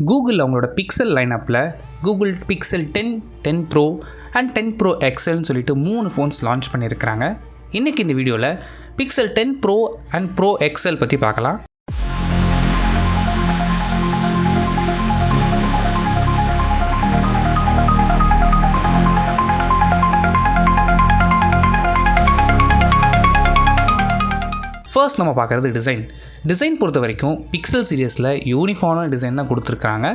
Google அவங்களோட Pixel லைனப்பில் Google Pixel 10, 10 bro and 10 pro எக்ஸல்னு சொல்லிட்டு 3 ஃபோன்ஸ் லான்ச் பண்ணியிருக்கிறாங்க. இன்றைக்கி இந்த வீடியோவில் Pixel 10 bro and bro XL பற்றி பார்க்கலாம். ஃபர்ஸ்ட் நம்ம பார்க்குறது டிசைன் பொறுத்த வரைக்கும் பிக்சல் சீரியஸில் யூனிஃபார்மான டிசைன் தான் கொடுத்துருக்காங்க.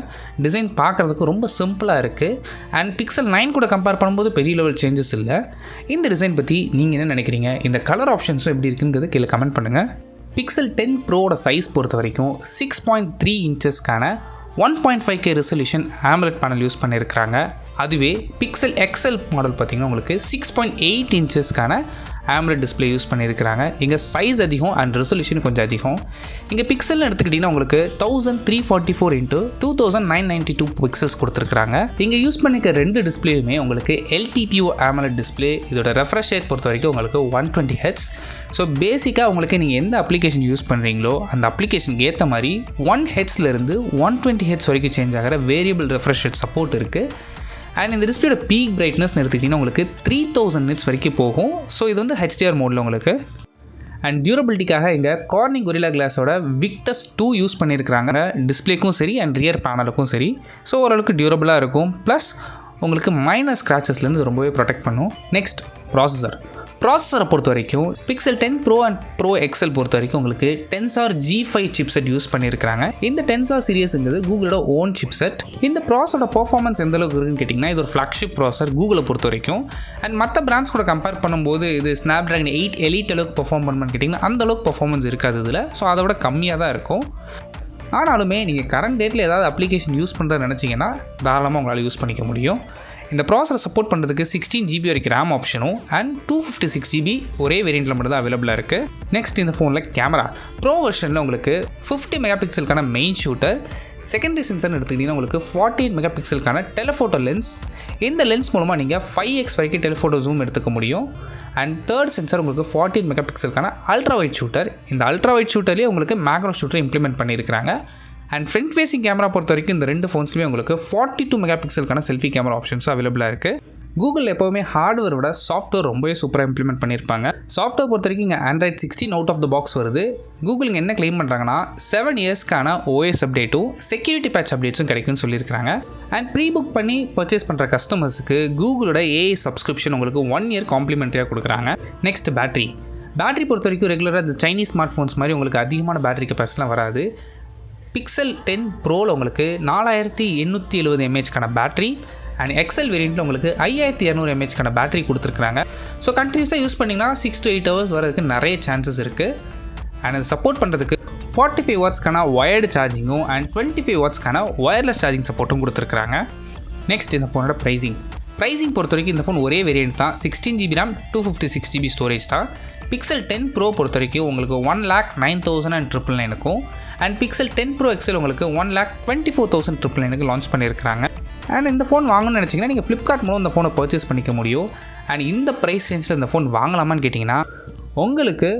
டிசைன் பார்க்குறதுக்கு ரொம்ப சிம்பிளாக இருக்குது அண்ட் பிக்சல் 9 கூட கம்பேர் பண்ணும்போது பெரிய லெவல் சேஞ்சஸ் இல்லை. இந்த டிசைன் பற்றி நீங்கள் என்ன நினைக்கிறீங்க? இந்த கலர் ஆப்ஷன்ஸும் எப்படி இருக்குங்கிறது கீழே கமெண்ட் பண்ணுங்கள். பிக்சல் 10 ப்ரோட சைஸ் பொறுத்த வரைக்கும் 6.3 இன்ச்சஸ்க்கான 1.5K resolution omelette panel use பண்ணியிருக்கிறாங்க. அதுவே பிக்சல் எக்ஸல் மாடல் பார்த்திங்கன்னா உங்களுக்கு 6.8 இன்ச்சஸ்க்கான ஆம்லெட் டிஸ்பிளே யூஸ் பண்ணியிருக்கிறாங்க. இங்கே சைஸ் அதிகம் அண்ட் ரெசல்யூஷன் கொஞ்சம் அதிகம். இங்கே பிக்சல்னு எடுத்துக்கிட்டிங்கன்னா உங்களுக்கு 1344x2992 பிக்சல்ஸ் கொடுத்துருக்காங்க. இங்கே யூஸ் பண்ணிக்க 2 டிஸ்பிளேயுமே உங்களுக்கு LTPO ஆம்லெட் டிஸ்பிளே. இதோட ரெஃப்ரெஷ் ரேட் பொறுத்த வரைக்கும் உங்களுக்கு 120Hz. ஸோ பேசிக்காக உங்களுக்கு நீங்கள் எந்த அப்ளிகேஷன் யூஸ் பண்ணுறீங்களோ அந்த அப்ளிகேஷனுக்கு ஏற்ற மாதிரி 1Hzலேருந்து 120Hz வரைக்கும் சேஞ்ச் ஆகிற வேரியபிள் ரெஃப்ரெஷ் ரேட் சப்போர்ட் இருக்குது. அண்ட் இந்த டிஸ்பிளேயோட பீக் பிரைட்னஸ் எடுத்துக்கிட்டிங்கன்னா உங்களுக்கு 3000 nits வரைக்கும் போகும். ஸோ இது வந்து HDR மோடில் உங்களுக்கு. அண்ட் டியூரபிலிட்டிக்காக இங்கே கார்னிங் கொரில்லா கிளாஸோட விக்டஸ் 2 யூஸ் பண்ணியிருக்கிறாங்க. டிஸ்பிளேக்கும் சரி அண்ட் ரியர் பேனலுக்கும் சரி. ஸோ ஓரளவுக்கு டியூரபிளாக இருக்கும். ப்ளஸ் உங்களுக்கு மைனர் ஸ்க்ராச்சஸ்லேருந்து ரொம்பவே ப்ரொடெக்ட் பண்ணும். நெக்ஸ்ட் ப்ராசஸரை பொறுத்த வரைக்கும் Pixel 10 bro and bro XL பொறுத்த வரைக்கும் உங்களுக்கு டென்சார் G5 சிப்செட் யூஸ் பண்ணியிருக்காங்க. இந்த டென்சார் சீரியஸுங்கிறது கூகுளோட ஓன் சிப்செட். இந்த ப்ராசஸோட பர்ஃபார்மன்ஸ் எந்த அளவுக்கு இருக்குன்னு கேட்டிங்கன்னா இது ஒரு ஃப்ளாக்ஷிப் ப்ராசஸர் கூகுளை பொறுத்த வரைக்கும். அண்ட் மற்ற பிராண்ட்ஸ் கூட கம்பேர் பண்ணும்போது இது ஸ்னாப்ட்ராகன் 8 எலிட் அளவுக்கு பர்ஃபார்ம் பண்ணுன்னு கேட்டிங்கன்னா அந்த அளவுக்கு பர்ஃபார்மன்ஸ் இருக்காது இதில். ஸோ அதை விட கம்மியாக தான் இருக்கும். ஆனாலுமே நீங்கள் கரண்ட் டேட்டில் ஏதாவது அப்ளிகேஷன் யூஸ் பண்ணுறத நினச்சிங்கன்னா தாராளமாக உங்களால் யூஸ் பண்ணிக்க முடியும். இந்த ப்ராசஸரை சப்போர்ட் பண்ணுறதுக்கு 16GB வரைக்கும் ரேம் ஆப்ஷனும் அண்ட் 256GB ஒரே வேரியண்ட்டில் மட்டும் தான் அவைலபிளாக இருக்குது. நெக்ஸ்ட் இந்த ஃபோனில் கேமரா ப்ரோ வெர்ஷனில் உங்களுக்கு 50 மெகாபிக்சலுக்கான மெயின் ஷூட்டர், செகண்டரி சென்சர்னு எடுத்துக்கிட்டிங்கன்னா உங்களுக்கு 48 மெகாபிக்சலுக்கான டெலிஃபோட்டோ லென்ஸ். இந்த லென்ஸ் மூலமாக நீங்கள் 5x வரைக்கும் டெலிஃபோட்டோ ஜூம் எடுத்துக்க முடியும். அண்ட் தேர்ட் சென்சர் உங்களுக்கு 48 மெகாபிக்சலுக்கான அல்ட்ரா வைட் ஷூட்டர். இந்த அல்ட்ரா வைட் ஷூட்டர்லேயே உங்களுக்கு மேக்ரோ ஷூட்டர் இம்ப்ளிமெண்ட் பண்ணியிருக்காங்க. அண்ட் ஃப்ரண்ட் ஃபேசிங் கேமரா பொறுத்த வரைக்கும் இந்த 2 ஃபோன்ஸ்லேயுமே உங்களுக்கு 42 மெகாபிக்சலுக்கான செல்ஃபி கேமரா ஆப்ஷன்ஸும் அவைலபிளாக இருக்குது. கூகுள் எப்போவுமே ஹார்ட்வேர் விட சாஃப்ட்வேர் ரொம்பவே சூப்பராக இம்ப்ளிமெண்ட் பண்ணியிருப்பாங்க. சாஃப்ட்வேர் பொறுத்த வரைக்கும் இங்கே Android 16 out of the box வருது. கூகுள் இங்கே என்ன கிளைம் பண்ணுறாங்கன்னா 7 இயர்ஸ்க்கான OS அப்டேட்டும் செக்யூரிட்டி பேட்ச் அப்டேட்ஸும் கிடைக்கும்னு சொல்லியிருக்காங்க. அண்ட் ப்ரீ புக் பண்ணி பர்ச்சேஸ் பண்ணுற கஸ்டமர்ஸுக்கு கூகுளோட AI சப்ஸ்கிரிப்ஷன் உங்களுக்கு 1 இயர் காம்ப்ளிமெண்ட்ரியாக கொடுக்குறாங்க. நெக்ஸ்ட் பேட்டரி பொறுத்த வரைக்கும் ரெகுலராக இந்த சைனீஸ் ஸ்மார்ட் ஃபோன்ஸ் மாதிரி உங்களுக்கு அதிகமான பேட்டரி கெப்பாசிட்டிலாம் வராது. பிக்சல் 10 ப்ரோவில் உங்களுக்கு 4870 mAhக்கான பேட்டரி அண்ட் எக்ஸல் வேரியண்ட்டில் உங்களுக்கு 5200 mAhக்கான பேட்டரி கொடுத்துருக்குறாங்க. ஸோ கண்டினியூஸாக யூஸ் பண்ணிங்கன்னா 6 to 8 hours வரதுக்கு நிறைய சான்சஸ் இருக்குது. அண்ட் அது சப்போர்ட் பண்ணுறதுக்கு 45 வாட்ஸ்க்கான ஒயர்டு சார்ஜிங்கும் அண்ட் 25 வாட்ஸ்க்கான ஒயர்லெஸ் சார்ஜிங் சப்போர்ட்டும் கொடுத்துருக்குறாங்க. நெக்ஸ்ட் இந்த ஃபோனோட ப்ரைஸிங் பொறுத்த வரைக்கும் இந்த ஃபோன் ஒரே வேரியண்ட் தான். 16GB RAM 256GB ஸ்டோரேஜ் தான். பிக்சல் 10 ப்ரோ பொறுத்த வரைக்கும் உங்களுக்கு 1,09,999 அண்ட் பிக்சல் 10 ப்ரோ எக்ஸல் உங்களுக்கு 1,24,999 லான்ச் பண்ணியிருக்காங்க. அண்ட் இந்த ஃபோன் வாங்கணும்னு நினச்சிங்கன்னா நீங்கள் ஃப்ளிப்கார்ட் மூலம் இந்த ஃபோனை பர்ச்சேஸ் பண்ணிக்க முடியும். அண்ட் இந்த ப்ரைஸ் ரேஞ்சில் இந்த ஃபோன் வாங்கலாமான்னு கேட்டிங்கன்னா உங்களுக்கு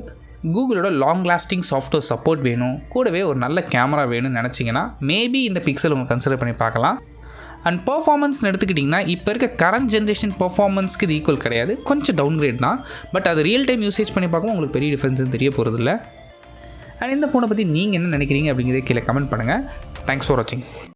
கூகுளோட லாங் லாஸ்டிங் சாஃப்ட்வேர் சப்போர்ட் வேணும், கூடவே ஒரு நல்ல கேமரா வேணும்னு நினச்சிங்கன்னா மேபி இந்த பிக்சல் உங்களுக்கு கன்சிடர் பண்ணி பார்க்கலாம். அண்ட் பர்ஃபார்மன்ஸ்னு எடுத்துக்கிட்டிங்கன்னா இப்போ இருக்க கரண்ட் ஜென்ரேஷன் பர்ஃபார்மன்ஸ்க்கு இது ஈக்குவல் கிடையாது, கொஞ்சம் டவுன்கிரேட் தான். பட் அது ரியல் டைம் யூசேஜ் பண்ணி பார்க்கவும் உங்களுக்கு பெரிய டிஃப்ரென்ஸ் தெரிய போகிறதில்ல. அண்ட் இந்த ஃபோனை பற்றி நீங்கள் என்ன நினைக்கிறீங்க அப்படிங்கிறத கீழே கமெண்ட் பண்ணுங்கள். தேங்க்ஸ் ஃபார் வாட்சிங்.